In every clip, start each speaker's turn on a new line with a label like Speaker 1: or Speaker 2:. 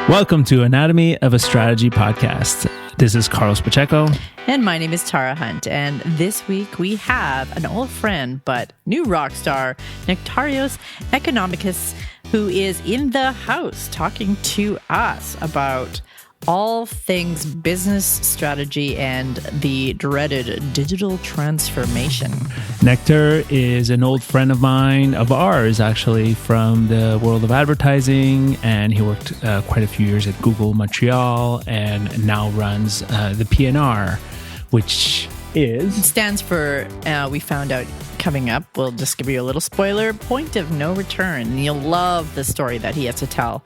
Speaker 1: Welcome to Anatomy of a Strategy podcast. This is Carlos Pacheco.
Speaker 2: And my name is Tara Hunt. And this week we have an old friend, but new rock star, Nectarios Economakis, who is in the house talking to us about all things business strategy and the dreaded digital transformation.
Speaker 1: Nectar is an old friend of mine, of ours actually, from the world of advertising, and he worked quite a few years at Google Montreal and now runs the PNR, which
Speaker 2: stands for, we found out coming up, we'll just give you a little spoiler, point of no return. You'll love the story that he has to tell.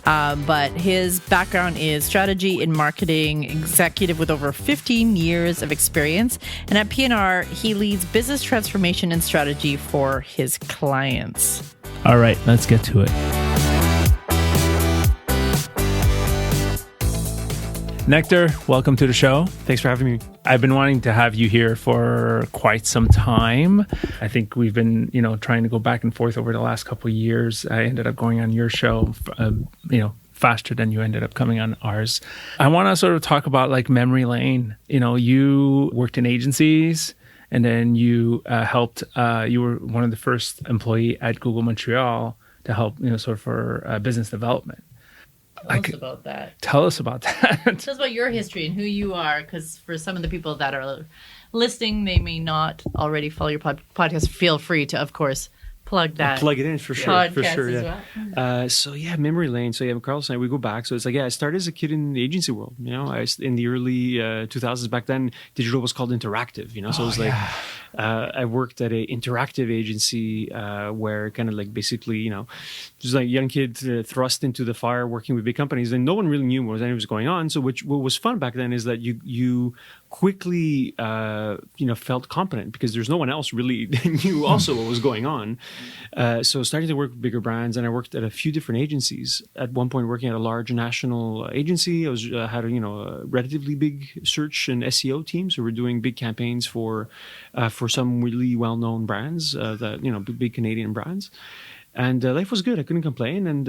Speaker 2: But his background is strategy in marketing, executive with over 15 years of experience. And at PNR, he leads business transformation and strategy for his clients.
Speaker 1: All right, let's get to it. Nectar, welcome to the show.
Speaker 3: Thanks for having me.
Speaker 1: I've been wanting to have you here for quite some time. I think we've been, trying to go back and forth over the last couple of years. I ended up going on your show, faster than you ended up coming on ours. I want to sort of talk about like memory lane. You worked in agencies, and then you helped. You were one of the first employee at Google Montreal to help, sort of for business development.
Speaker 2: Tell us about that.
Speaker 1: Tell us about that.
Speaker 2: Tell us about your history and who you are, because for some of the people that are listening, they may not already follow your podcast. Feel free to, of course, plug that.
Speaker 3: Plug it in for sure.
Speaker 2: Podcast
Speaker 3: for sure,
Speaker 2: yeah.
Speaker 3: As well. Memory lane. So Carlos and I, we go back. So it's like, I started as a kid in the agency world. In the early 2000s. Back then, digital was called interactive. So it was like, I worked at an interactive agency where kind of like basically, just like young kid thrust into the fire working with big companies, and no one really knew what was going on. So what was fun back then is that you quickly felt competent because there's no one else really knew also what was going on. So starting to work with bigger brands, and I worked at a few different agencies. At one point, working at a large national agency, I had a relatively big search and SEO team, so we're doing big campaigns for some really well-known brands, big Canadian brands. And life was good. I couldn't complain. And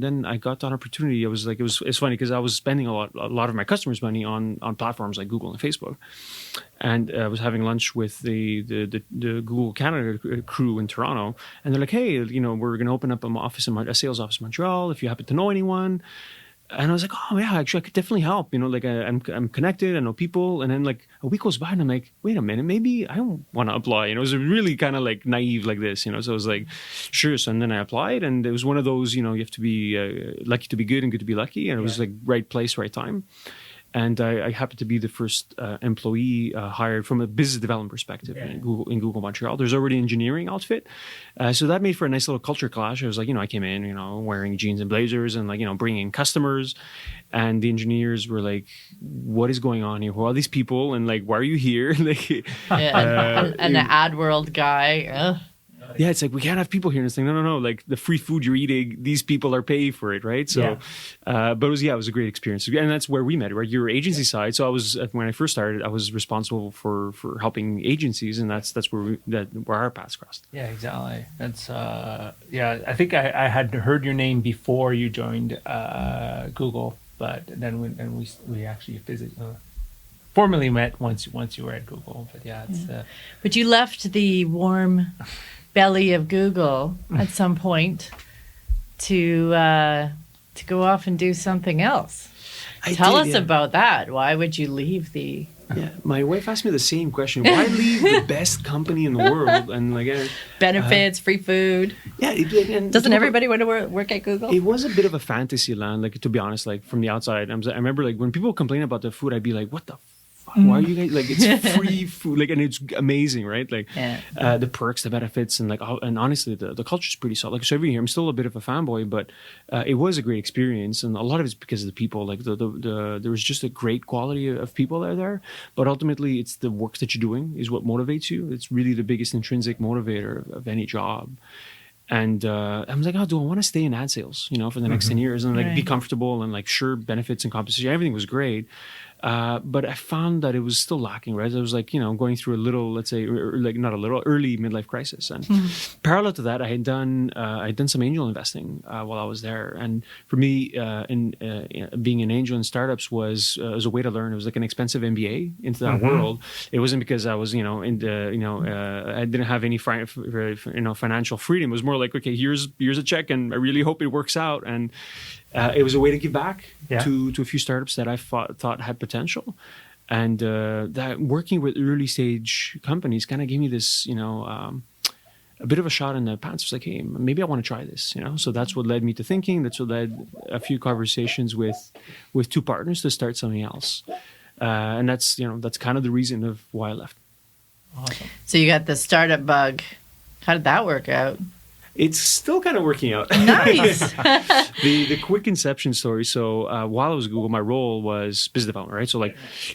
Speaker 3: then I got an opportunity. It's funny because I was spending a lot of my customers' money on platforms like Google and Facebook. And I was having lunch with the Google Canada crew in Toronto, and they're like, "Hey, we're going to open up a sales office in Montreal. If you happen to know anyone." And I was like, "Oh yeah, actually, I could definitely help. I'm connected. I know people." And then like a week goes by, and I'm like, "Wait a minute, maybe I don't want to apply." It was really kind of like naive like this, So I was like, "Sure." So and then I applied, and it was one of those, you have to be lucky to be good and good to be lucky, and it was like right place, right time. And I happened to be the first employee hired from a business development perspective in Google Montreal. There's already an engineering outfit. So that made for a nice little culture clash. I was like, I came in, wearing jeans and blazers and bringing in customers. And the engineers were like, what is going on here? Who are these people? And why are you here?
Speaker 2: An ad world guy.
Speaker 3: Yeah, it's like, we can't have people here. And it's like, no. Like the free food you're eating, these people are paying for it, right? So, but it was a great experience. And that's where we met, right? Your agency side. So when I first started, I was responsible for helping agencies, and that's where our paths crossed.
Speaker 1: Yeah, exactly. That's, I think I had heard your name before you joined Google, but then we actually formally met once you were at Google. But
Speaker 2: but you left the warm belly of Google at some point to go off and do something else. Tell us about that. Why would you leave the...
Speaker 3: Yeah, my wife asked me the same question. Why leave the best company in the world? And
Speaker 2: benefits, free food.
Speaker 3: Yeah.
Speaker 2: Doesn't everybody want to work at Google?
Speaker 3: It was a bit of a fantasy land, to be honest, from the outside. I remember when people complain about the food, I'd be like, what the why are you guys it's free food, and it's amazing, right? The perks, the benefits, and honestly, the culture's pretty solid. So every year, I'm still a bit of a fanboy, but it was a great experience, and a lot of it's because of the people. There was just a great quality of people that are there, but ultimately, it's the work that you're doing is what motivates you. It's really the biggest intrinsic motivator of any job. And I was like, do I want to stay in ad sales, for the next 10 years and be comfortable and sure, benefits and compensation, everything was great. But I found that it was still lacking, right? I was like, going through a little, let's say, not a little, early midlife crisis. And parallel to that, I had done some angel investing while I was there. And for me, being an angel in startups was a way to learn. It was like an expensive MBA into that world. It wasn't because I was, I didn't have any financial freedom. It was more like, okay, here's a check, and I really hope it works out. And it was a way to give back to a few startups that I thought had potential. And that working with early stage companies kind of gave me this, a bit of a shot in the pants. It's like, hey, maybe I want to try this, So that's what led me to thinking. That's what led a few conversations with two partners to start something else. And that's kind of the reason of why I left.
Speaker 1: Awesome.
Speaker 2: So you got the startup bug. How did that work out?
Speaker 3: It's still kind of working out.
Speaker 2: Nice.
Speaker 3: The quick inception story. So while I was at Google, my role was business development, right? So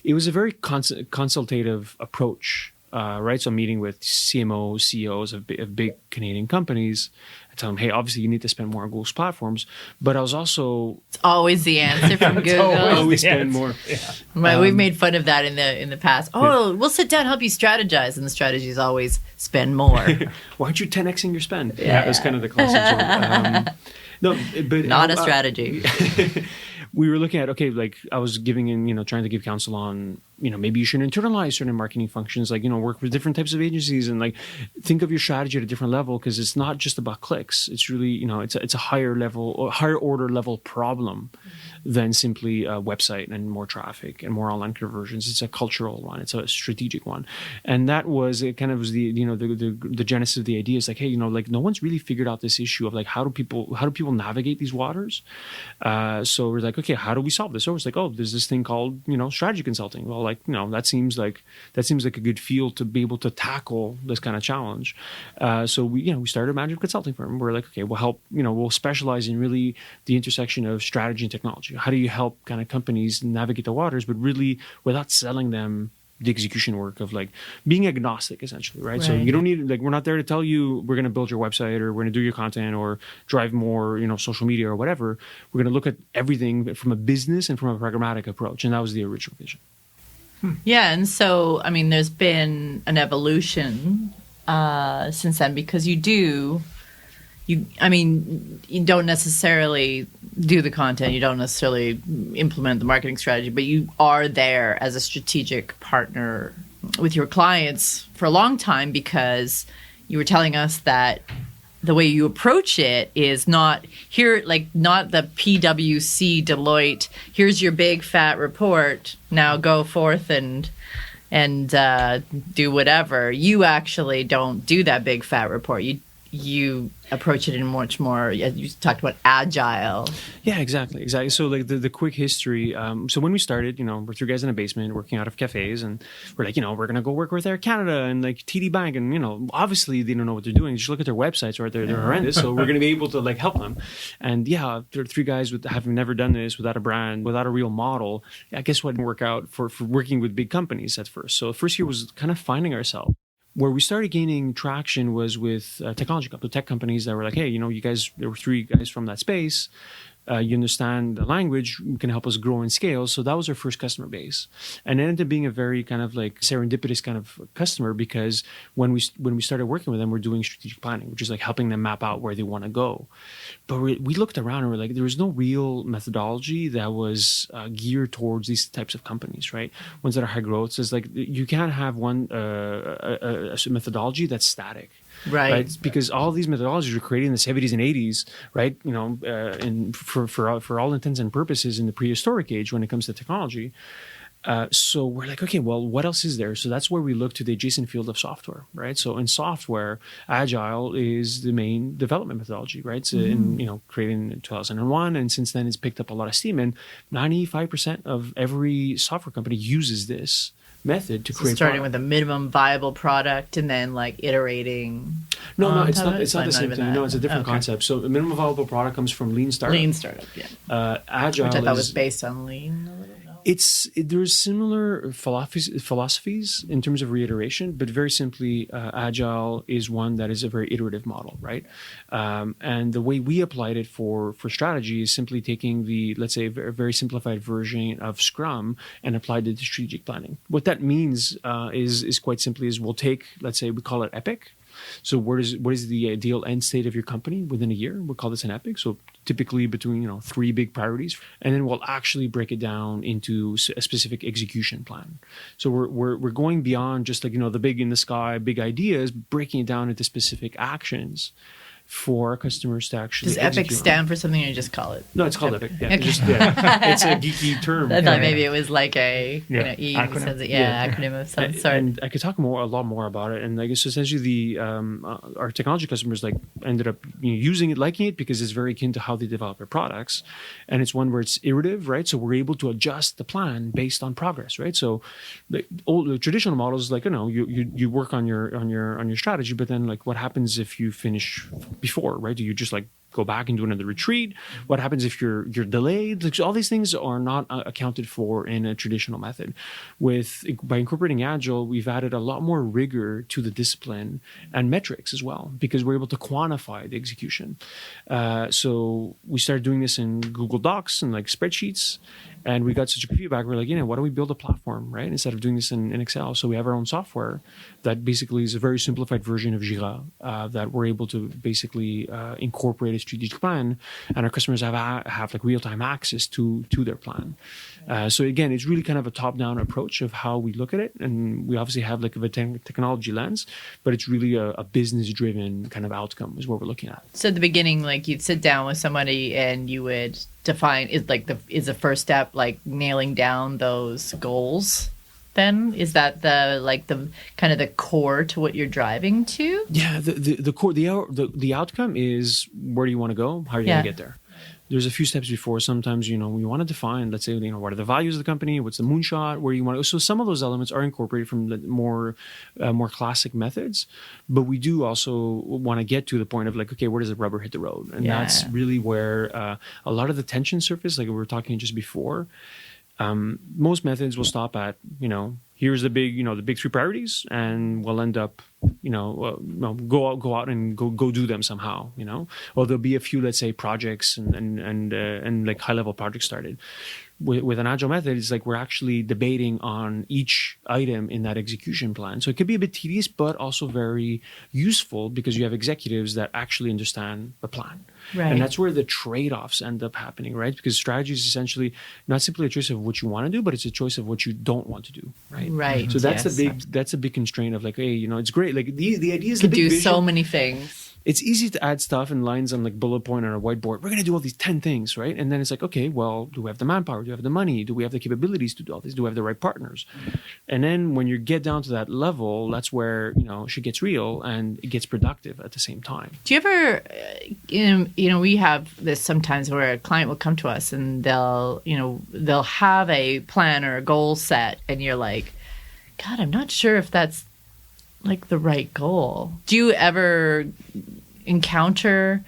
Speaker 3: it was a very consultative approach, right? So I'm meeting with CMOs, CEOs of big Canadian companies. I tell them, hey, obviously you need to spend more on Google's platforms. But I was also...
Speaker 2: It's always the answer from Google.
Speaker 3: Always spend more.
Speaker 2: Yeah. We've made fun of that in the past. We'll sit down, help you strategize. And the strategy is always spend more.
Speaker 3: Why aren't you 10xing your spend?
Speaker 2: Yeah.
Speaker 3: That's kind of the classic one. No, but
Speaker 2: not a strategy.
Speaker 3: We were looking at, okay, like I was giving in, trying to give counsel on, maybe you should internalize certain marketing functions, like, work with different types of agencies and like think of your strategy at a different level, because it's not just about clicks. It's really, it's a higher level or higher order level problem than simply a website and more traffic and more online conversions. It's a cultural one. It's a strategic one. And that was, it kind of was the genesis of the idea is like, hey, like no one's really figured out this issue of like, how do people navigate these waters? So we're like, okay, how do we solve this? So it's like, oh, there's this thing called, strategy consulting. Well, like, that seems like a good field to be able to tackle this kind of challenge. So we started a management consulting firm. We're like, okay, we'll help, we'll specialize in really the intersection of strategy and technology. How do you help kind of companies navigate the waters, but really without selling them the execution work of like being agnostic, essentially, right? So you don't need, like, we're not there to tell you we're going to build your website or we're going to do your content or drive more, social media or whatever. We're going to look at everything from a business and from a pragmatic approach. And that was the original vision.
Speaker 2: Yeah. And so, I mean, there's been an evolution since then, because you don't necessarily do the content, you don't necessarily implement the marketing strategy, but you are there as a strategic partner with your clients for a long time, because you were telling us that the way you approach it is not the PwC Deloitte, here's your big fat report, now go forth and do whatever. You actually don't do that big fat report. You approach it in much more, you talked about agile.
Speaker 3: Yeah, exactly. So like the quick history. So when we started, we're three guys in a basement working out of cafes, and we're like, we're going to go work with Air Canada and like TD Bank. And, obviously they don't know what they're doing. Just look at their websites, right? They're horrendous. So we're going to be able to like help them. And yeah, there are three guys with having never done this, without a brand, without a real model. I guess what didn't work out for working with big companies at first. So the first year was kind of finding ourselves. Where we started gaining traction was with tech companies that were like, hey, you guys, there were three guys from that space. You understand the language, you can help us grow and scale. So that was our first customer base. And it ended up being a very kind of like serendipitous kind of customer, because when we started working with them, we're doing strategic planning, which is like helping them map out where they want to go. But we looked around and we're like, there was no real methodology that was geared towards these types of companies, right? Ones that are high growth. So it's like, you can't have one a methodology that's static. Right. Because all these methodologies were created in the 70s and 80s, right? And for all intents and purposes in the prehistoric age when it comes to technology. So we're like, okay, well, what else is there? So that's where we look to the adjacent field of software, right? So in software, Agile is the main development methodology, right? So created in 2001, and since then it's picked up a lot of steam, and 95% of every software company uses this method to create
Speaker 2: starting with a minimum viable product and then like iterating.
Speaker 3: No, it's not the same thing. No, it's a different concept. So a minimum viable product comes from lean startup.
Speaker 2: Lean startup, yeah.
Speaker 3: Agile,
Speaker 2: which I thought was based on lean a little. No.
Speaker 3: There's similar philosophies in terms of reiteration, but very simply, Agile is one that is a very iterative model, right? And the way we applied it for strategy is simply taking the, let's say, a very simplified version of Scrum and applied it to strategic planning. What that means is quite simply is we'll take, let's say, we call it epic. So what is the ideal end state of your company within a year? We'll call this an epic. So typically between 3 big priorities, and then we'll actually break it down into a specific execution plan. So we're going beyond just like the big in the sky, big ideas, breaking it down into specific actions for our customers to actually.
Speaker 2: Does EPIC stand for something, or you just call it?
Speaker 3: No, it's called EPIC. Yeah,
Speaker 2: Okay.
Speaker 3: It's a geeky term.
Speaker 2: I thought maybe it was like a
Speaker 1: acronym.
Speaker 2: Acronym of some sort.
Speaker 3: And I could talk a lot more about it. And I guess essentially our technology customers ended up using it, liking it, because it's very akin to how they develop their products, and it's one where it's iterative, right? So we're able to adjust the plan based on progress, right? So the traditional model is like you work on your strategy, but then like what happens if you finish before, right? Do you just like go back and do another retreat? What happens if you're delayed? Like, all these things are not accounted for in a traditional method. By incorporating Agile, we've added a lot more rigor to the discipline and metrics as well, because we're able to quantify the execution. So we started doing this in Google Docs and like spreadsheets, and we got such good feedback. We're like, why don't we build a platform, right? Instead of doing this in Excel. So we have our own software that basically is a very simplified version of Jira that we're able to basically incorporate a strategic plan, and our customers have like real-time access to their plan. So again, it's really kind of a top-down approach of how we look at it, and we obviously have like a technology lens, but it's really a business-driven kind of outcome is what we're looking at.
Speaker 2: So at the beginning, like you'd sit down with somebody and you would define is the first step like nailing down those goals. Then is that the kind of the core to what you're driving to?
Speaker 3: Yeah, the core, the outcome is where do you want to go? How are you going to get there? There's a few steps before. Sometimes we want to define, let's say, what are the values of the company? What's the moonshot? Where you want to go? So some of those elements are incorporated from the more classic methods, but we do also want to get to the point of like, okay, where does the rubber hit the road? And that's really where a lot of the tension surface, like we were talking just before. Most methods will stop at, here's the big 3 priorities, and we'll end up, go out and go do them somehow, or there'll be a few, let's say, projects and like high level projects started. With an Agile method, it's like we're actually debating on each item in that execution plan. So it could be a bit tedious, but also very useful because you have executives that actually understand the plan. Right. And that's where the trade-offs end up happening, right? Because strategy is essentially not simply a choice of what you want to do, but it's a choice of what you don't want to do, right?
Speaker 2: Right.
Speaker 3: So that's a big constraint of like, hey, it's great. Like the idea is
Speaker 2: you could do so many things.
Speaker 3: It's easy to add stuff and lines on like bullet point on a whiteboard. We're going to do all these 10 things, right? And then it's like, okay, well, do we have the manpower? Do we have the money? Do we have the capabilities to do all this? Do we have the right partners? And then when you get down to that level, that's where, shit gets real and it gets productive at the same time.
Speaker 2: Do you ever, we have this sometimes where a client will come to us and they'll have a plan or a goal set and you're like, God, I'm not sure if that's like the right goal. Do you ever encounter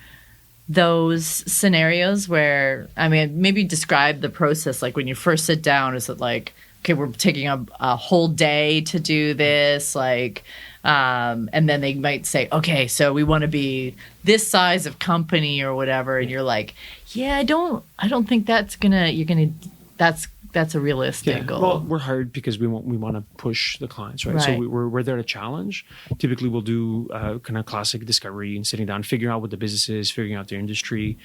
Speaker 2: those scenarios where, maybe describe the process, like when you first sit down, is it like, okay, we're taking a whole day to do this, like, and then they might say, okay, so we want to be this size of company or whatever, and you're like, yeah, I don't think that's a realistic goal.
Speaker 3: Well, we're hired because we want to push the clients, right? So we're there to challenge. Typically, we'll do kind of classic discovery and sitting down, figuring out what the business is, figuring out their industry.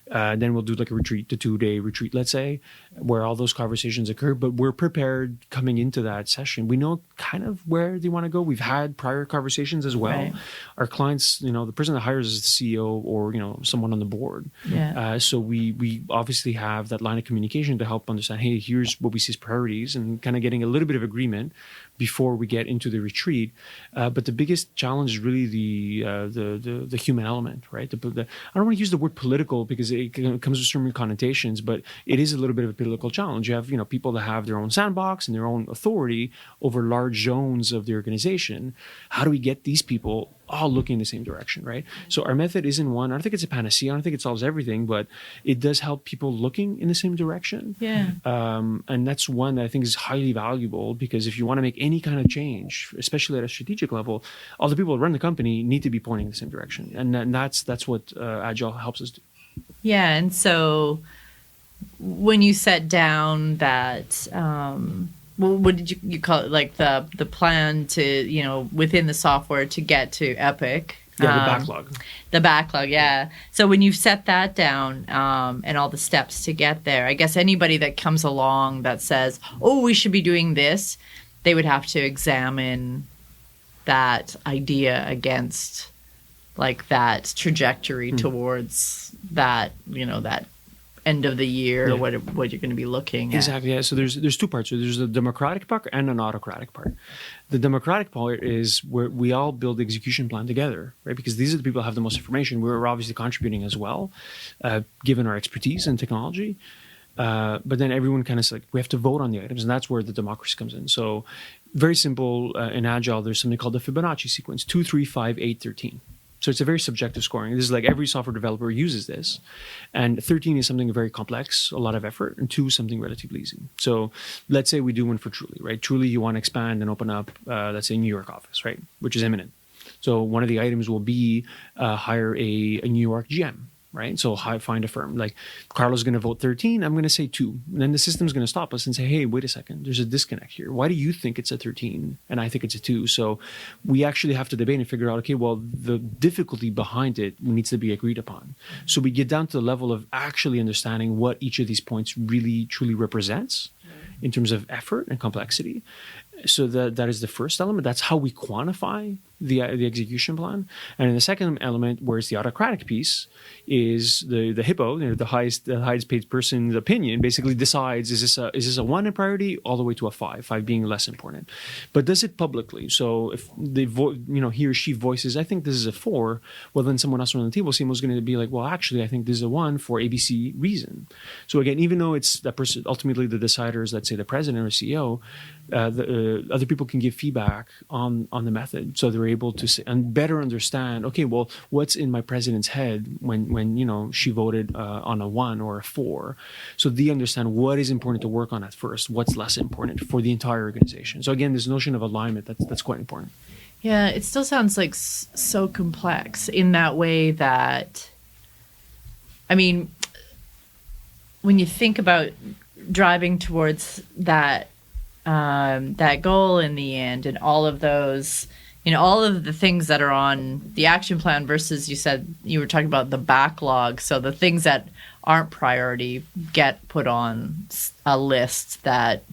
Speaker 3: Then we'll do like a retreat, the 2-day retreat, let's say, where all those conversations occur. But we're prepared coming into that session. We know kind of where they want to go. We've had prior conversations as well. Right. Our clients, the person that hires is the CEO or someone on the board. Yeah. So we obviously have that line of communication to help understand, hey, here's what we see as priorities, and kind of getting a little bit of agreement before we get into the retreat. But the biggest challenge is really the human element, right? I don't want to use the word political because it comes with certain connotations, but it is a little bit of a political challenge. You have, people that have their own sandbox and their own authority over large zones of the organization. How do we get these people all looking in the same direction, right? So our method isn't one. I don't think it's a panacea. I don't think it solves everything, but it does help people looking in the same direction.
Speaker 2: Yeah.
Speaker 3: And that's one that I think is highly valuable, because if you want to make any kind of change, especially at a strategic level, all the people that run the company need to be pointing in the same direction. And that's what Agile helps us do.
Speaker 2: Yeah. And so when you set down that, what did you call it? Like the plan to, within the software to get to Epic.
Speaker 3: Yeah, the backlog.
Speaker 2: The backlog, yeah. So when you've set that down and all the steps to get there, I guess anybody that comes along that says, oh, we should be doing this, they would have to examine that idea against like that trajectory towards that, that end of the year, what you're going to be looking at.
Speaker 3: Exactly. Yeah. So there's two parts. So there's the democratic part and an autocratic part. The democratic part is where we all build the execution plan together, right? Because these are the people who have the most information. We're obviously contributing as well, given our expertise in technology. But then everyone kind of we have to vote on the items, and that's where the democracy comes in. So very simple. In Agile, there's something called the Fibonacci Sequence: 2, 3, 5, 8, 13. So it's a very subjective scoring. This is like every software developer uses this. And 13 is something very complex, a lot of effort, and 2 is something relatively easy. So let's say we do one for Truly, right? Truly, you want to expand and open up, let's say, New York office, right? Which is imminent. So one of the items will be hire a New York GM, right? So find a firm. Like Carlos is going to vote 13. I'm going to say 2. And then the system's going to stop us and say, hey, wait a second. There's a disconnect here. Why do you think it's a 13 and I think it's a 2? So we actually have to debate and figure out, okay, well, the difficulty behind it needs to be agreed upon. So we get down to the level of actually understanding what each of these points really, truly represents in terms of effort and complexity. So that is the first element. That's how we quantify the execution plan. And then the second element, where it's the autocratic piece, is the hippo, the highest paid person's opinion, basically decides is this a 1 in priority all the way to a 5 being less important, but does it publicly. So if he or she voices, I think this is a 4, well then someone else around the table is going to be like, well actually I think this is a 1 for ABC reason. So again, even though it's that person ultimately the decider is, let's say, the president or CEO, other people can give feedback on the method, so they're able to say, and better understand, okay, well, what's in my president's head when she voted on a 1 or a 4. So they understand what is important to work on at first, what's less important for the entire organization. So again, this notion of alignment, that's quite important.
Speaker 2: Yeah, it still sounds like so complex in that way that, I mean, when you think about driving towards that goal in the end, and all of those, all of the things that are on the action plan versus, you said you were talking about the backlog. So the things that aren't priority get put on a list that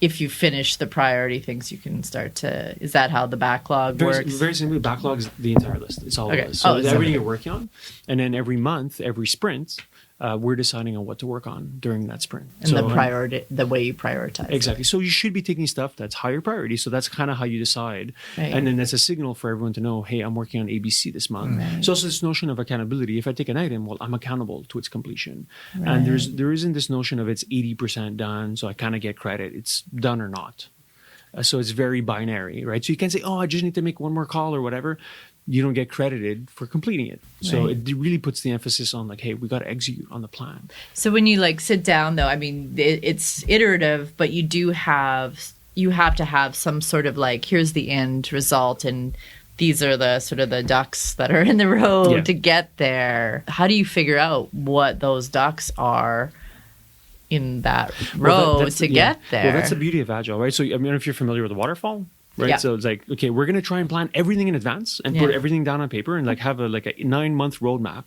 Speaker 2: if you finish the priority things, you can start to, is that how the backlog works?
Speaker 3: Very simply, backlog is the entire list. It's all
Speaker 2: okay.
Speaker 3: of it. So everything you're working on. And then every month, every sprint, we're deciding on what to work on during that sprint.
Speaker 2: And the way you prioritize.
Speaker 3: Exactly.
Speaker 2: It.
Speaker 3: So you should be taking stuff that's higher priority. So that's kind of how you decide. Right. And then that's a signal for everyone to know, hey, I'm working on ABC this month. Right. So also this notion of accountability. If I take an item, well, I'm accountable to its completion. Right. And there isn't this notion of it's 80% done, so I kind of get credit. It's done or not. So it's very binary, right? So you can't say, oh, I just need to make one more call or whatever. You don't get credited for completing it. So it really puts the emphasis on like, hey, we got to execute on the plan.
Speaker 2: So when you sit down though, I mean, it's iterative, but you have to have some sort of here's the end result, and these are the sort of the ducks that are in the row to get there. How do you figure out what those ducks are in that row to get there?
Speaker 3: Well, that's the beauty of Agile, right? So I mean, if you're familiar with the waterfall, right? Yeah. So it's like, okay, we're going to try and plan everything in advance and put everything down on paper and have a 9-month roadmap.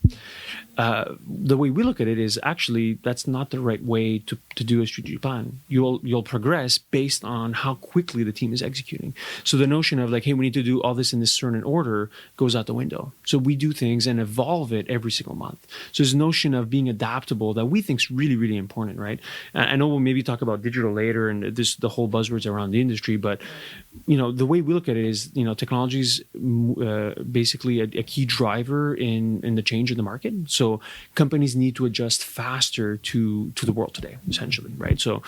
Speaker 3: The way we look at it is actually that's not the right way to do a strategic plan. You'll progress based on how quickly the team is executing. So the notion of hey, we need to do all this in this certain order goes out the window. So we do things and evolve it every single month. So this notion of being adaptable that we think is really, really important, right? I know we'll maybe talk about digital later and the whole buzzwords around the industry, but the way we look at it is, technology is basically a key driver in the change in the market. So companies need to adjust faster to the world today, essentially, right? So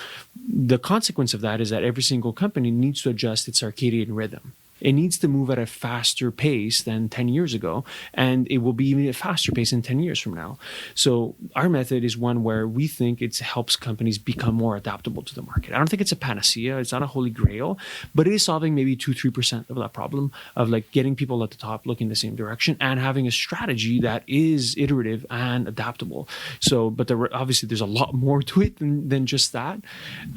Speaker 3: the consequence of that is that every single company needs to adjust its circadian rhythm. It needs to move at a faster pace than 10 years ago, and it will be even a faster pace in 10 years from now. So our method is one where we think it helps companies become more adaptable to the market. I don't think it's a panacea. It's not a holy grail, but it is solving maybe 2-3% of that problem of like getting people at the top looking the same direction and having a strategy that is iterative and adaptable. So, but obviously there's a lot more to it than just that.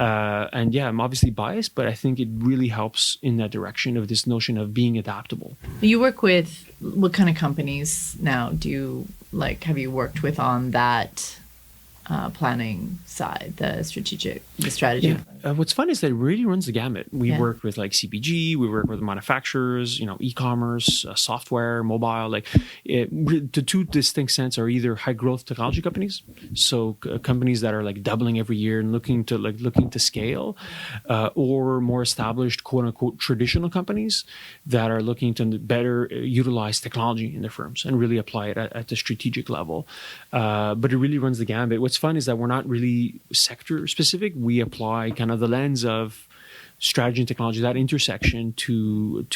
Speaker 3: And yeah, I'm obviously biased, but I think it really helps in that direction of this notion of being adaptable.
Speaker 2: You work with what kind of companies now? Have you worked with on that planning side, the strategy?
Speaker 3: Yeah. What's fun is that it really runs the gamut. We work with like CPG, we work with manufacturers, e-commerce, software, mobile. The two distinct sets are either high growth technology companies, so companies that are like doubling every year and looking to scale, or more established quote unquote traditional companies that are looking to better utilize technology in their firms and really apply it at the strategic level. But it really runs the gambit. What's fun is that we're not really sector specific. We apply kind of the lens of strategy and technology, that intersection to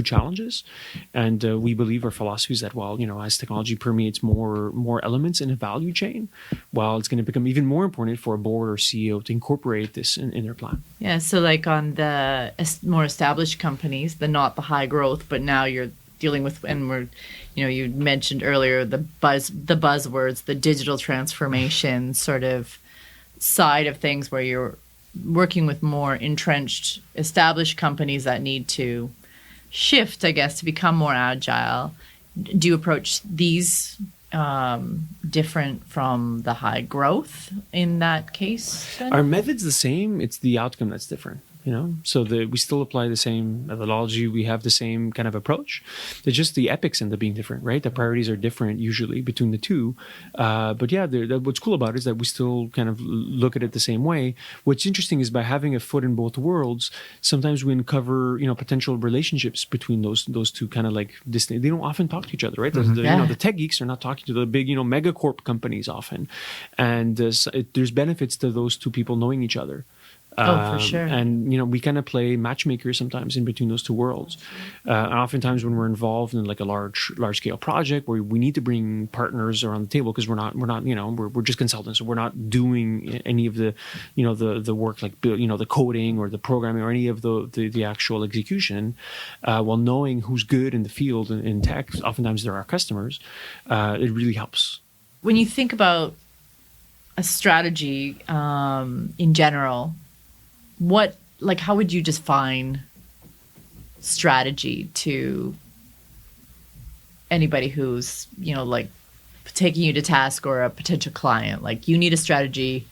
Speaker 3: challenges. And we believe our philosophy is that as technology permeates more elements in a value chain, it's going to become even more important for a board or CEO to incorporate this in their plan.
Speaker 2: Yeah. So like on the more established companies, not the high growth, but now you're dealing with, and we're, you mentioned earlier the buzzwords, the digital transformation sort of side of things, where you're working with more entrenched, established companies that need to shift, I guess, to become more agile. Do you approach these different from the high growth in that case? Then?
Speaker 3: Our method's the same. It's the outcome that's different. So we still apply the same methodology. We have the same kind of approach. It's just the epics end up being different, right? The priorities are different usually between the two. But yeah, what's cool about it is that we still kind of look at it the same way. What's interesting is by having a foot in both worlds, sometimes we uncover, potential relationships between those two kind of like distinct. They don't often talk to each other, right? Mm-hmm. The tech geeks are not talking to the big, megacorp companies often. And there's benefits to those two people knowing each other.
Speaker 2: For sure.
Speaker 3: And, we kind of play matchmaker sometimes in between those two worlds. And oftentimes when we're involved in like a large scale project where we need to bring partners around the table, because we're just consultants. So we're not doing any of the, the work like, the coding or the programming or any of the actual execution, while knowing who's good in the field in tech, oftentimes they're our customers, it really helps.
Speaker 2: When you think about a strategy in general, how would you define strategy to anybody who's, taking you to task or a potential client? Like, you need a strategy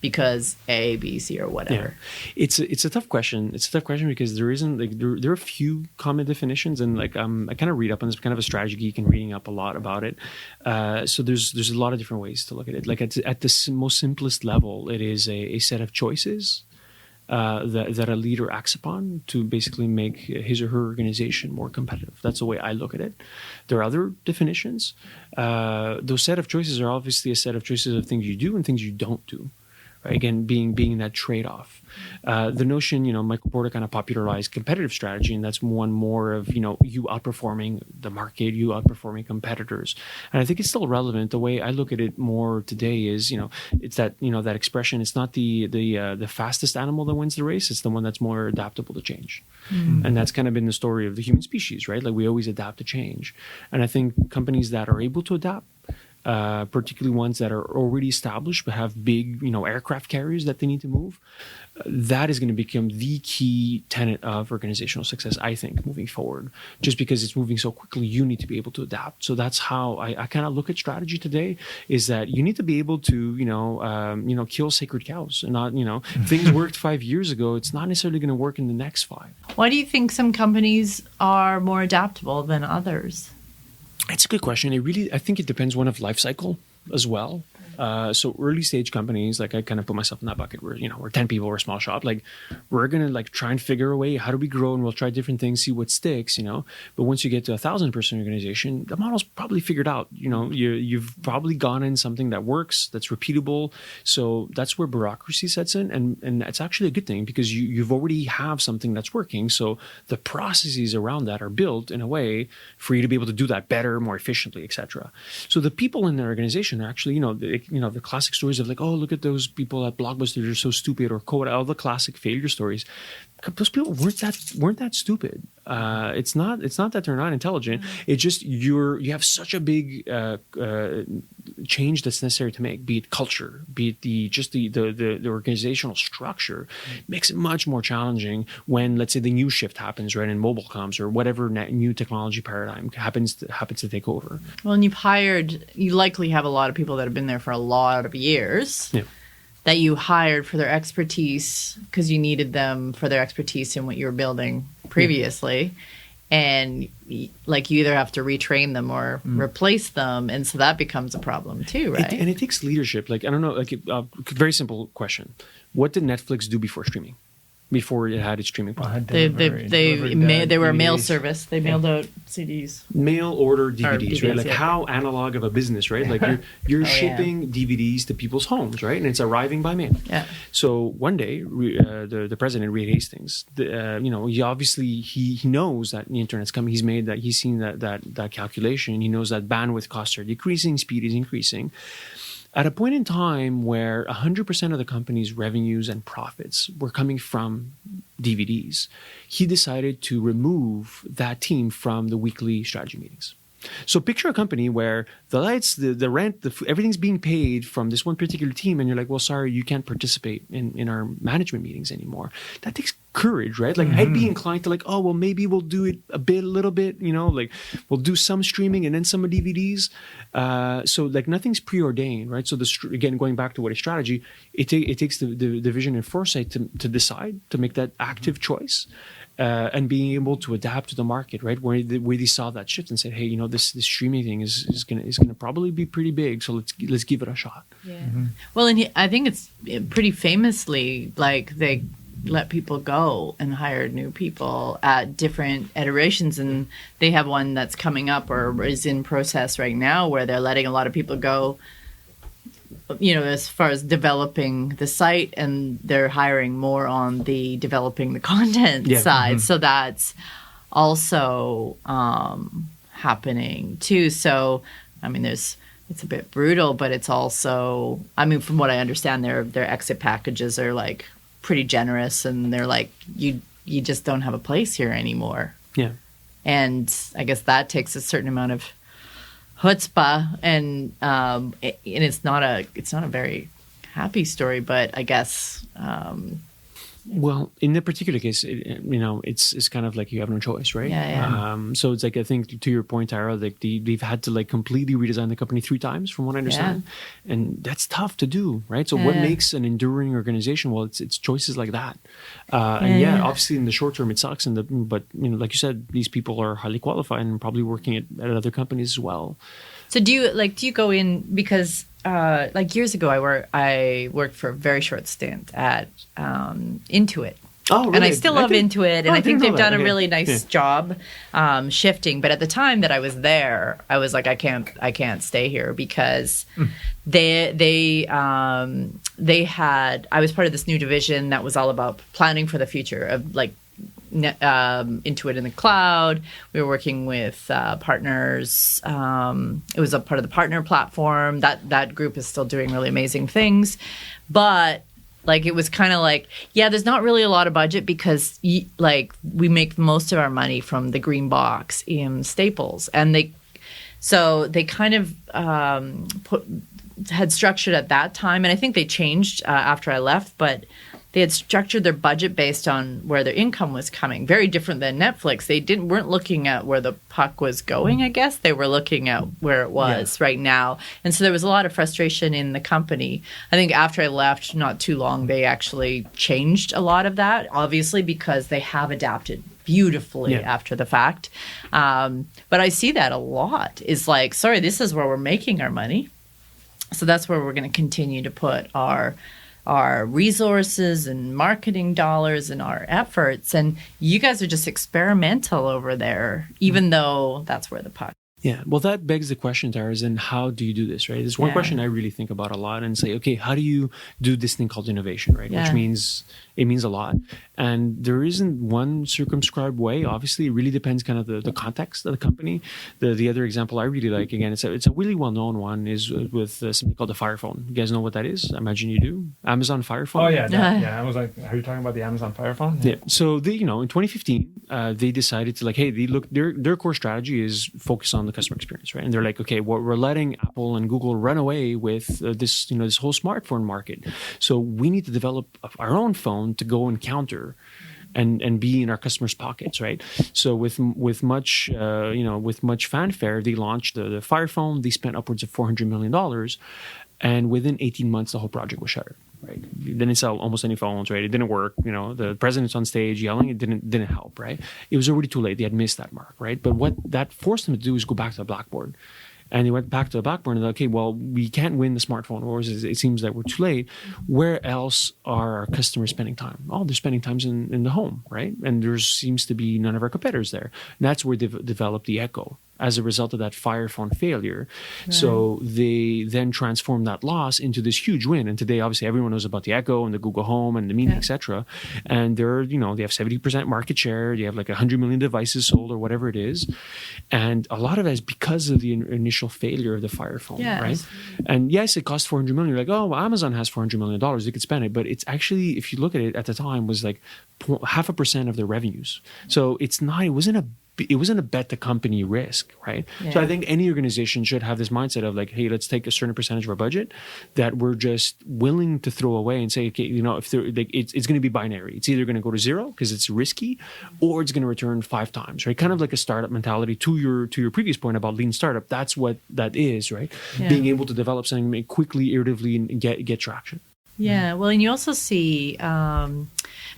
Speaker 2: because A, B, C, or whatever.
Speaker 3: Yeah. It's a tough question. It's a tough question because there isn't there are a few common definitions, and I kind of read up on this, kind of a strategy geek and reading up a lot about it. So there's a lot of different ways to look at it. Like at the most simplest level, it is a set of choices that a leader acts upon to basically make his or her organization more competitive. That's the way I look at it. There are other definitions. Those set of choices are obviously a set of choices of things you do and things you don't do. Right? Again, being that trade-off. The notion, Michael Porter kind of popularized competitive strategy, and that's one more of, you outperforming the market, you outperforming competitors. And I think it's still relevant. The way I look at it more today is, it's that, that expression, it's not the fastest animal that wins the race, it's the one that's more adaptable to change. Mm-hmm. And that's kind of been the story of the human species, right? Like, we always adapt to change. And I think companies that are able to adapt, particularly ones that are already established but have big, aircraft carriers that they need to move, that is going to become the key tenet of organizational success, I think, moving forward. Just because it's moving so quickly, you need to be able to adapt. So that's how I kind of look at strategy today, is that you need to be able to, kill sacred cows and not, things worked 5 years ago. It's not necessarily going to work in the next 5.
Speaker 2: Why do you think some companies are more adaptable than others?
Speaker 3: It's a good question. I think it depends one of life cycle as well. So early stage companies, like I kind of put myself in that bucket where, we're 10 people, we're a small shop. Like we're going to like try and figure a way, how do we grow? And we'll try different things, see what sticks, But once you get to 1,000-person organization, the model's probably figured out, you've probably gone in something that works, that's repeatable. So that's where bureaucracy sets in. And that's actually a good thing because you've already have something that's working. So the processes around that are built in a way for you to be able to do that better, more efficiently, etc. So the people in the organization are actually, the classic stories of like, oh, look at those people at Blockbuster, they're so stupid, or Coda, all the classic failure stories. Those people weren't that stupid. It's not that they're not intelligent. It's just you have such a big change that's necessary to make, be it culture, be it the organizational structure, makes it much more challenging when, let's say, the new shift happens, right, in mobile comms or whatever new technology paradigm happens to take over.
Speaker 2: Well, and you likely have a lot of people that have been there for a lot of years.
Speaker 3: Yeah.
Speaker 2: That you hired for their expertise because you needed them for their expertise in what you were building previously. And like you either have to retrain them or replace them. And so that becomes a problem too, right?
Speaker 3: And it takes leadership. Like, I don't know, like very simple question. What did Netflix do before streaming? Before it had its streaming product?
Speaker 2: They were a mail service. They mailed out CDs.
Speaker 3: Mail order DVDs,
Speaker 2: DVDs,
Speaker 3: right? Like
Speaker 2: yeah.
Speaker 3: how analog of a business, right? Like you're shipping DVDs to people's homes, right? And it's arriving by mail.
Speaker 2: Yeah.
Speaker 3: So one day, the president, Reed Hastings, he obviously he knows that the internet's coming. He's seen that calculation. He knows that bandwidth costs are decreasing, speed is increasing. At a point in time where 100% of the company's revenues and profits were coming from DVDs, he decided to remove that team from the weekly strategy meetings. So picture a company where the lights, the rent, everything's being paid from this one particular team, and you're like, well, sorry, you can't participate in our management meetings anymore. That takes courage, right? Like I'd be inclined to like, oh, well, maybe we'll do it a little bit, like we'll do some streaming and then some DVDs. So like nothing's preordained, right? So again, going back to what is strategy, it takes the vision and foresight to decide, to make that active choice. And being able to adapt to the market, right? Where they saw that shift and said, "Hey, this streaming thing is gonna probably be pretty big, so let's give it a shot."
Speaker 2: Yeah. Well, and I think it's pretty famously like they let people go and hired new people at different iterations, and they have one that's coming up or is in process right now where they're letting a lot of people go. As far as developing the site, and they're hiring more on the developing the content side. So that's also happening too. So, I mean, it's a bit brutal, but it's also, I mean, from what I understand, their exit packages are like pretty generous, and they're like, you just don't have a place here anymore.
Speaker 3: Yeah.
Speaker 2: And I guess that takes a certain amount of chutzpah, and it's not a very happy story, but I guess
Speaker 3: well, in that particular case, it's kind of like you have no choice, right?
Speaker 2: Yeah.
Speaker 3: So it's like, I think to your point, Tara, like they've had to like completely redesign the company 3 times, from what I understand, and that's tough to do, right? So what makes an enduring organization? Well, it's choices like that, and obviously in the short term it sucks, but like you said, these people are highly qualified and probably working at other companies as well.
Speaker 2: So do you go in because like years ago I worked for a very short stint at Intuit.
Speaker 3: Oh, really?
Speaker 2: And I still love Intuit, and I think they've done a really nice job shifting. But at the time that I was there, I was like, I can't stay here because they had, I was part of this new division that was all about planning for the future of like Intuit in the cloud. We were working with partners. It was a part of the partner platform. That group is still doing really amazing things, but like it was kind of like, there's not really a lot of budget because like we make most of our money from the green box in Staples, and they kind of had structured at that time, and I think they changed after I left, but they had structured their budget based on where their income was coming. Very different than Netflix. They weren't looking at where the puck was going, I guess. They were looking at where it was right now. And so there was a lot of frustration in the company. I think after I left, not too long, they actually changed a lot of that, obviously, because they have adapted beautifully after the fact. But I see that a lot. Is like, sorry, this is where we're making our money. So that's where we're going to continue to put our resources and marketing dollars and our efforts. And you guys are just experimental over there, even though that's where the puck.
Speaker 3: Yeah, well, that begs the question, Tara, is then how do you do this, right? There's one question I really think about a lot and say, okay, how do you do this thing called innovation, right? Which means it means a lot. And there isn't one circumscribed way. Obviously, it really depends kind of the context of the company. The other example I really like, again, it's a really well-known one, is with something called the Fire Phone. You guys know what that is? I imagine you do. Amazon Fire Phone.
Speaker 1: Oh, yeah. I was like, are you talking about the Amazon Fire Phone?
Speaker 3: Yeah. So, in 2015, they decided to their core strategy is focus on the customer experience, right? And they're like, okay, we're letting Apple and Google run away with this whole smartphone market. So we need to develop our own phone to go and counter and be in our customers' pockets, right? So with much fanfare, they launched the Fire Phone. They spent upwards of $400 million, and within 18 months, the whole project was shuttered. Right. They didn't sell almost any phones, right? It didn't work. The president's on stage yelling. It didn't help, right? It was already too late. They had missed that mark, right? But what that forced them to do is go back to the blackboard. And they went back to the blackboard and they're like, okay, well, we can't win the smartphone wars. It seems that we're too late. Where else are our customers spending time? Oh, they're spending time in the home, right? And there seems to be none of our competitors there. And that's where they've developed the Echo as a result of that Fire Phone failure. Right. So they then transformed that loss into this huge win. And today, obviously, everyone knows about the Echo and the Google Home and the Mini, etc. And they have 70% market share. You have like 100 million devices sold or whatever it is. And a lot of it is because of the initial failure of the Fire Phone, right? And yes, it cost $400 million. You're like, oh, well, Amazon has $400 million. They could spend it. But it's actually, if you look at it at the time, was like 0.5% of their revenues. So it wasn't a bet the company risk, right? Yeah. So I think any organization should have this mindset of like, hey, let's take a certain percentage of our budget that we're just willing to throw away and say, okay, if it's going to be binary. It's either going to go to zero because it's risky, or it's going to return 5 times, right? Kind of like a startup mentality. To your previous point about lean startup, that's what that is, right? Yeah. Being able to develop something quickly, iteratively, and get traction.
Speaker 2: Yeah, well, and you also see, but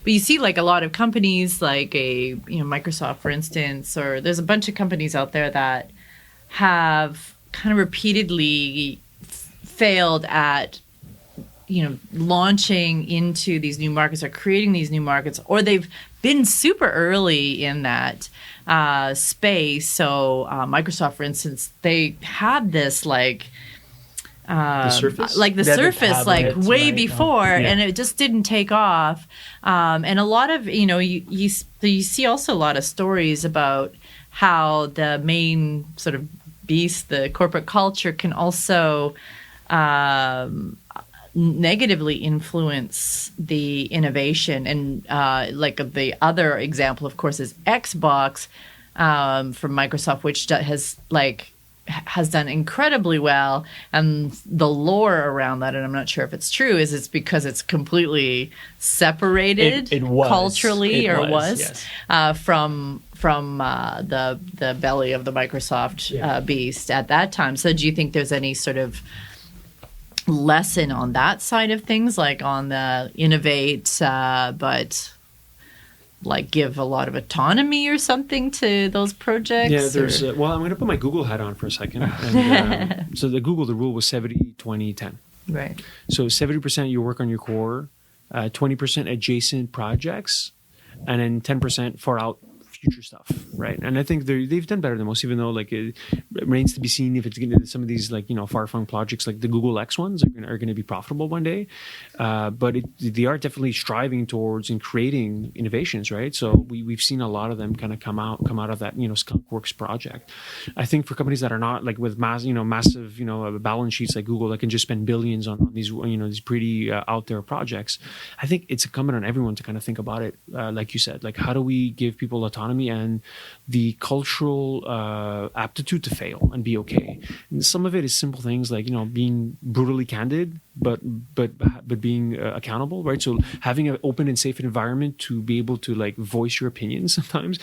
Speaker 2: you see like a lot of companies like Microsoft, for instance, or there's a bunch of companies out there that have kind of repeatedly failed at, launching into these new markets or creating these new markets, or they've been super early in that space. So Microsoft, for instance, they had this
Speaker 3: the Surface,
Speaker 2: way before, and it just didn't take off. And a lot of you see also a lot of stories about how the main sort of beast, the corporate culture, can also negatively influence the innovation. And the other example, of course, is Xbox from Microsoft, which has done incredibly well, and the lore around that, and I'm not sure if it's true, is it's because it's completely separated culturally, from the belly of the Microsoft beast at that time. So do you think there's any sort of lesson on that side of things, like on the innovate, but like give a lot of autonomy or something to those projects?
Speaker 3: Yeah, there's I'm going to put my Google hat on for a second. And, so the rule was 70, 20, 10.
Speaker 2: Right.
Speaker 3: So 70% you work on your core, 20% adjacent projects, and then 10% far out future stuff, right? And I think they've done better than most, even though it remains to be seen if it's going to, some of these far-flung projects like the Google X ones are going to be profitable one day. But they are definitely striving towards and creating innovations, right? So we've seen a lot of them kind of come out of that Skunkworks project. I think for companies that are not with massive balance sheets like Google that can just spend billions on these these pretty out there projects, I think it's incumbent on everyone to kind of think about it, like you said, how do we give people autonomy and the cultural aptitude to fail and be okay. And some of it is simple things like being brutally candid, but being accountable, right? So having an open and safe environment to be able to voice your opinions sometimes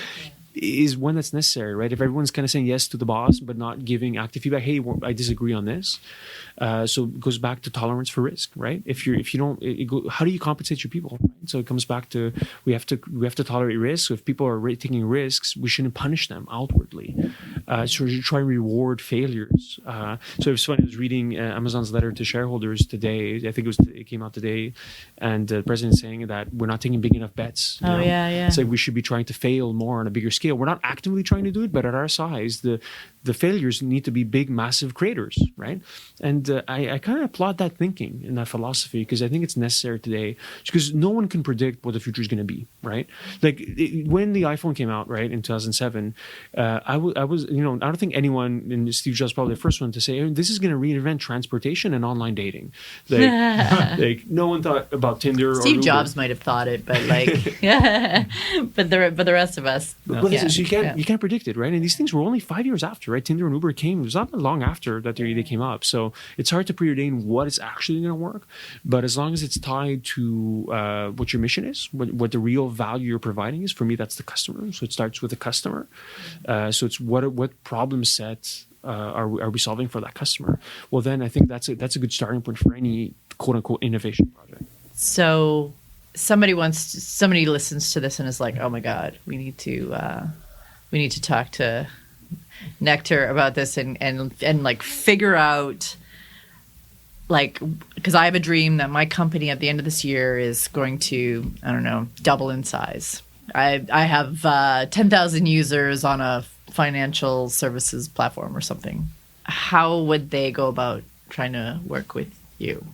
Speaker 3: is one that's necessary, right? If everyone's kind of saying yes to the boss, but not giving active feedback, hey, I disagree on this. So it goes back to tolerance for risk, right? If you don't, how do you compensate your people? Right? So it comes back to we have to tolerate risk. So if people are taking risks, we shouldn't punish them outwardly. So we should try and reward failures. So it's funny. I was reading Amazon's letter to shareholders today. I think it came out today, and the president saying that we're not taking big enough bets.
Speaker 2: Oh, yeah.
Speaker 3: It's like we should be trying to fail more on a bigger scale. We're not actively trying to do it, but at our size, the failures need to be big, massive craters, right? And I kind of applaud that thinking and that philosophy, because I think it's necessary today, because no one can predict what the future is going to be, right? Like when the iPhone came out, right, in 2007, I was, I don't think anyone, and Steve Jobs probably the first one to say, "Hey, this is going to reinvent transportation and online dating." Like no one thought about Tinder.
Speaker 2: Steve
Speaker 3: or
Speaker 2: Jobs might have thought it, but but the rest of us.
Speaker 3: But so you can't predict it, right? And these things were only 5 years after, right? Tinder and Uber came. It was not long after that they came up. So it's hard to preordain what is actually going to work. But as long as it's tied to what your mission is, what the real value you're providing is, for me, that's the customer. So it starts with the customer. So it's what problem set are we solving for that customer? Well, then I think that's a good starting point for any quote unquote innovation project.
Speaker 2: So somebody listens to this and is like, oh my God, we need to talk to Nectar about this and like figure out, like, because I have a dream that my company at the end of this year is going to, I don't know, double in size. I have 10,000 users on a financial services platform or something. How would they go about trying to work with you?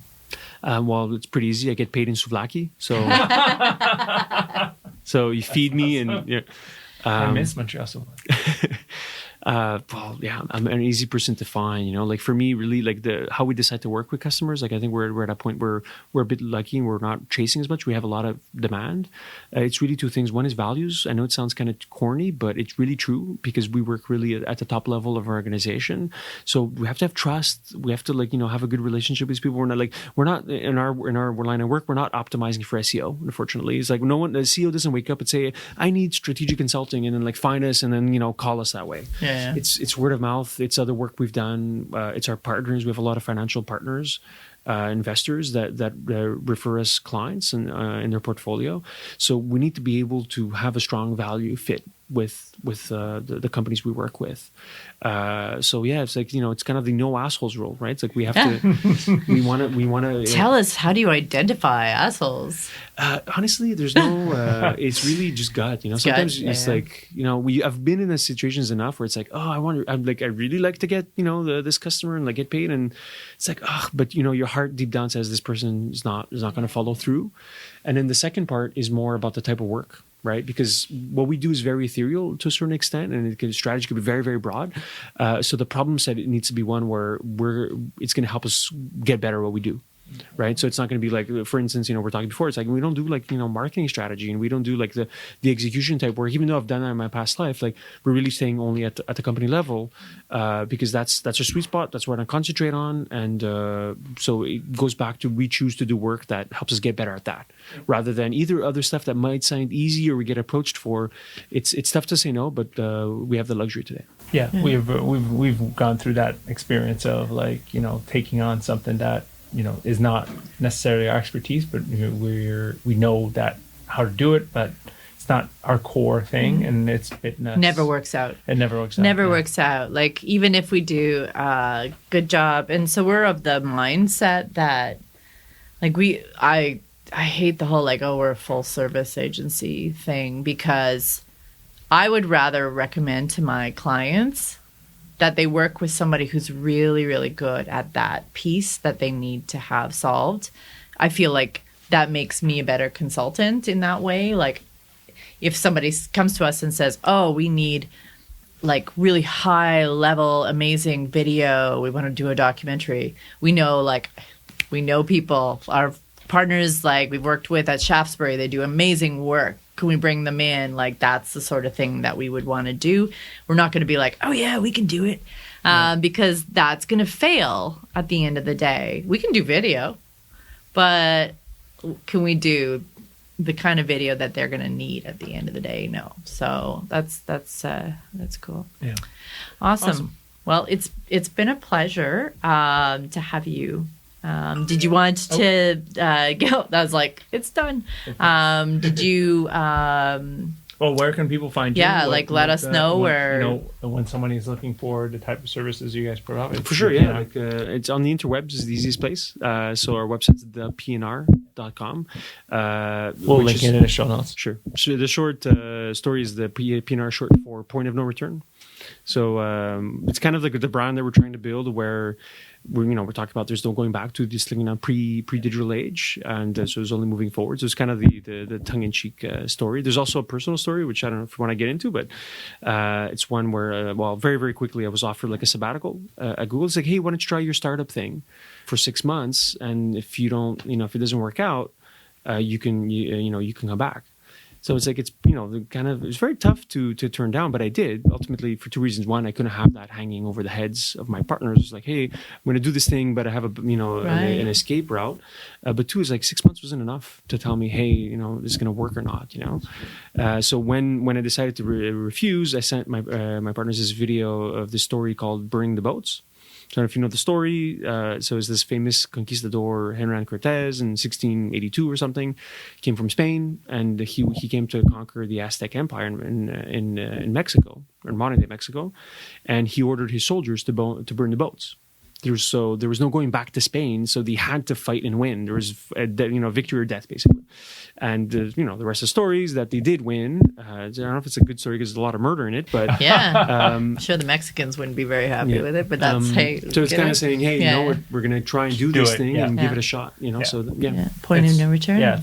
Speaker 3: Well, it's pretty easy. I get paid in souvlaki, so so you feed me and
Speaker 1: I miss Montreal so much.
Speaker 3: Well, yeah, I'm an easy person to find, like for me, really, like how we decide to work with customers. Like I think we're at a point where we're a bit lucky and we're not chasing as much. We have a lot of demand. It's really two things. One is values. I know it sounds kind of corny, but it's really true, because we work really at the top level of our organization. So we have to have trust. We have to have a good relationship with people. We're not in our line of work. We're not optimizing for SEO. Unfortunately, it's like the CEO doesn't wake up and say, I need strategic consulting, and then find us and then call us that way.
Speaker 2: Yeah.
Speaker 3: It's word of mouth. It's other work we've done. It's our partners. We have a lot of financial partners, investors that refer us clients in their portfolio. So we need to be able to have a strong value fit with the companies we work with. So yeah, it's like it's kind of the no assholes rule, right? It's like we have to we want to
Speaker 2: tell us, how do you identify assholes?
Speaker 3: Honestly, there's no it's really just gut, sometimes it's like I've been in those situations enough where it's like, oh, I really like to get this customer and get paid, and it's like, oh, but your heart deep down says this person is not going to follow through. And then the second part is more about the type of work, right? Because what we do is very ethereal to a certain extent, and strategy could be very, very broad. So the problem set, it needs to be one where it's going to help us get better at what we do. Right. So it's not going to be like, for instance, we're talking before, it's like, we don't do marketing strategy, and we don't do the execution type work, even though I've done that in my past life. We're really staying only at the company level, because that's our sweet spot. That's what I concentrate on. And so it goes back to, we choose to do work that helps us get better at that, rather than either other stuff that might sound easy or we get approached for. It's tough to say no, but we have the luxury today.
Speaker 1: Yeah. We've gone through that experience of taking on something that is not necessarily our expertise, but we know that how to do it, but it's not our core thing, and it's fitness.
Speaker 2: Never works out.
Speaker 1: It never works out.
Speaker 2: Never works out. Even if we do a good job, and so we're of the mindset that, I hate the whole we're a full service agency thing, because I would rather recommend to my clients that they work with somebody who's really, really good at that piece that they need to have solved. I feel like that makes me a better consultant in that way. If somebody comes to us and says, oh, we need really high level, amazing video, we want to do a documentary. We know people, our partners we've worked with at Shaftesbury, they do amazing work. Can we bring them in? That's the sort of thing that we would want to do. We're not going to be like, oh yeah, we can do it. Because that's going to fail at the end of the day. We can do video, but can we do the kind of video that they're going to need at the end of the day. No. So that's cool.
Speaker 1: Yeah.
Speaker 2: Awesome. Well, it's been a pleasure to have you. Did you want to go? I was like, it's done. Did you?
Speaker 1: Well, where can people find you?
Speaker 2: Yeah, let us know where.
Speaker 1: When somebody is looking for the type of services you guys provide.
Speaker 3: For sure, yeah. It's on the interwebs is the easiest place. So our website's thepnr.com.
Speaker 1: We'll link it in the show notes.
Speaker 3: Sure. So the short story is the PNR, short for point of no return. So it's kind of like the brand that we're trying to build, where we're talking about there's no going back to this pre-digital age, and so it's only moving forward. So it's kind of the tongue-in-cheek story. There's also a personal story, which I don't know if you want to get into, but it's one where very, very quickly I was offered like a sabbatical at Google. It's like, hey, why don't you try your startup thing for 6 months, and if you don't, if it doesn't work out, you can come back. So it's like, it's very tough to turn down, but I did ultimately for two reasons. One, I couldn't have that hanging over the heads of my partners. It's like, hey, I'm going to do this thing, but I have an escape route. But two is like 6 months wasn't enough to tell me, hey, this is going to work or not, So when I decided to refuse, I sent my partners this video of this story called Burning the Boats. So I don't know if you know the story. So it's this famous conquistador, Hernán Cortés, in 1682 or something. He came from Spain, and he came to conquer the Aztec Empire in Mexico, or modern day Mexico, and he ordered his soldiers to burn the boats. There was no going back to Spain, so they had to fight and win. There was victory or death, basically. And the rest of the story is that they did win. I don't know if it's a good story because there's a lot of murder in it, but
Speaker 2: yeah, I'm sure the Mexicans wouldn't be very happy with it. But that's
Speaker 3: so it's kind of saying, hey, we're going to try and do this thing and give it a shot. So
Speaker 2: point of no return.
Speaker 1: Yeah,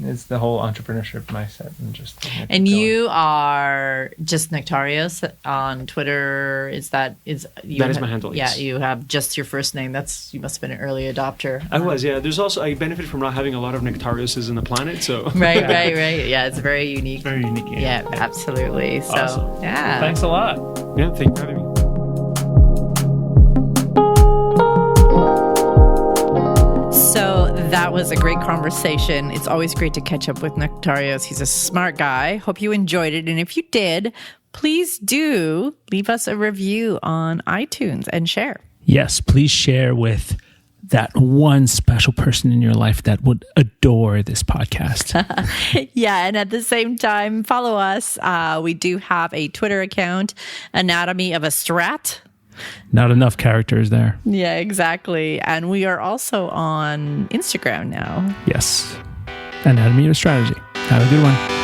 Speaker 1: it's the whole entrepreneurship mindset and just.
Speaker 2: And you are just Nectarios on Twitter. That is
Speaker 3: my handle.
Speaker 2: Yeah, you have just your first name. You must have been an early adopter.
Speaker 3: I was, yeah. There's also, I benefit from not having a lot of Nectarioses in the planet, so.
Speaker 2: Right. Yeah, it's very unique.
Speaker 1: Very unique.
Speaker 2: Yeah, absolutely. So,
Speaker 1: awesome.
Speaker 2: yeah.
Speaker 1: Thanks a lot.
Speaker 3: Yeah, thank you for having me.
Speaker 2: So that was a great conversation. It's always great to catch up with Nectarios. He's a smart guy. Hope you enjoyed it. And if you did, please do leave us a review on iTunes and share.
Speaker 1: Yes, please share with that one special person in your life that would adore this podcast.
Speaker 2: Yeah, and at the same time, follow us. We do have a Twitter account, Anatomy of a Strat.
Speaker 1: Not enough characters there.
Speaker 2: Yeah, exactly. And we are also on Instagram now.
Speaker 1: Yes. Anatomy of a Strategy. Have a good one.